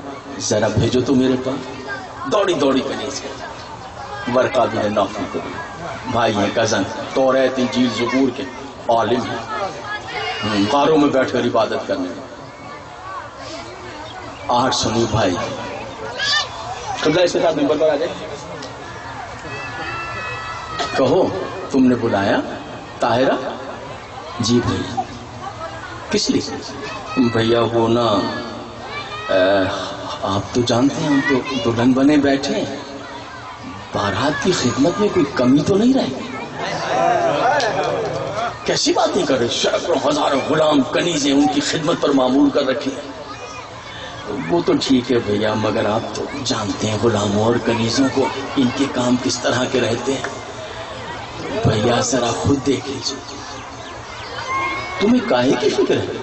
ذرا بھیجو تو میرے پاس. دوڑی دوڑی کنیز کر. ورقہ بھی ہے, نوفل کو بھی, بھائی ہیں, کزن, توریت انجیل زبور کے عالم ہیں, غاروں میں بیٹھ کر عبادت کرنے. آٹھ سنو بھائی, قبلہ اس کے ساتھ ممبر پر آ جائے. کہو تم نے بلایا طاہرہ؟ جی بھیا. کس لیے؟ بھیا وہ نا آپ تو جانتے ہیں ہم تو دلہن بنے بیٹھے ہیں، بارات کی خدمت میں کوئی کمی تو نہیں رہے. کیسی باتیں کر رہے؟ سینکڑوں ہزاروں غلام کنیزیں ان کی خدمت پر معمول کر رکھی ہیں. وہ تو ٹھیک ہے بھیا، مگر آپ تو جانتے ہیں غلاموں اور کنیزوں کو ان کے کام کس طرح کے رہتے ہیں. بھیا ذرا خود دیکھ لیجیے، تمہیں کاہے کی فکر ہے؟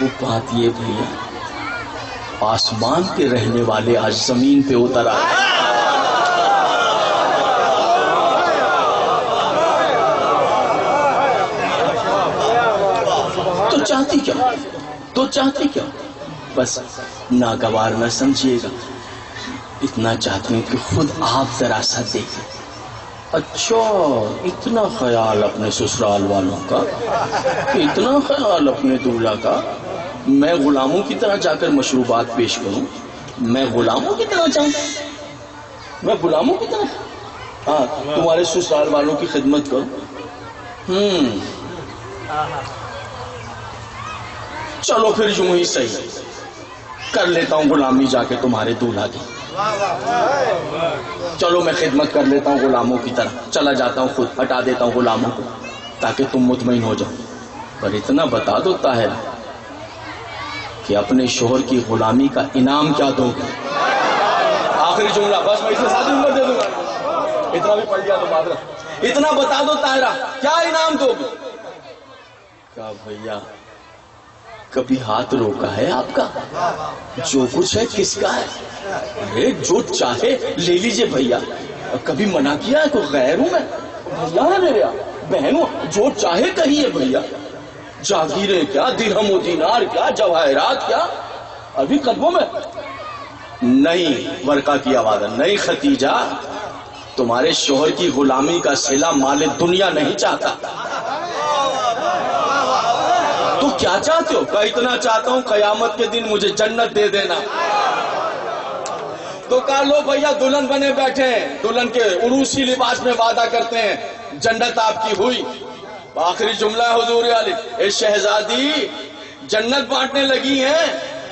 وہ بات یہ بھیا، آسمان کے رہنے والے آج زمین پہ اتر آئے. تو چاہتی کیا؟ بس ناگوار نہ سمجھیے گا، اتنا چاہتی ہوں کہ خود آپ ذرا سا دیکھیں. اچھا، اتنا خیال اپنے سسرال والوں کا، اتنا خیال اپنے دولہا کا. میں غلاموں کی طرح جا کر مشروبات پیش کروں؟ میں غلاموں کی طرح جاؤں؟ میں غلاموں کی طرح ہاں تمہارے سسرال والوں کی خدمت کروں؟ چلو پھر یوں ہی صحیح، کر لیتا ہوں غلامی جا کے تمہارے دولہا کی. چلو میں خدمت کر لیتا ہوں غلاموں کی طرح، چلا جاتا ہوں، خود ہٹا دیتا ہوں غلاموں کو تاکہ تم مطمئن ہو جاؤ. پر اتنا بتا دو طاہرہ کہ اپنے شوہر کی غلامی کا انعام کیا دو گے؟ آخری جملہ بس، میں اسے ساتھ نمبر دے دوں گا، اتنا بھی پڑھ لیا تو بات رکھ. اتنا بتا دو طاہرہ کیا انعام دو گے؟ کیا بھیا کبھی ہاتھ روکا ہے آپ کا؟ جو کچھ ہے کس کا ہے؟ ارے جو چاہے لے لیجئے بھیا. کبھی منع کیا ہے؟ کوئی غیر ہوں میں؟ بھیا ہے میرے بہن ہوں، جو چاہے کہیے بھیا. جاگیریں کیا، درہم و دینار کیا، جواہرات کیا، ابھی قدموں میں. نہیں، ورقہ کی آواز ہے. نہیں ختیجہ، تمہارے شوہر کی غلامی کا صلہ مال دنیا نہیں چاہتا. تو کیا چاہتے ہو؟ کہ اتنا چاہتا ہوں قیامت کے دن مجھے جنت دے دینا. تو کہا لو بھیا دلہن بنے بیٹھے ہیں، دلہن کے عروسی لباس میں وعدہ کرتے ہیں جنت آپ کی ہوئی. آخری جملہ ہے حضور علی، اے شہزادی جنت بانٹنے لگی ہیں،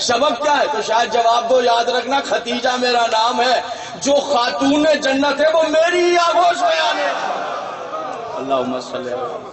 سبب کیا ہے؟ تو شاید جواب دو، یاد رکھنا ختیجہ میرا نام ہے، جو خاتون جنت ہے وہ میری ہی آگوش میں آنے. اللہم صلی اللہ.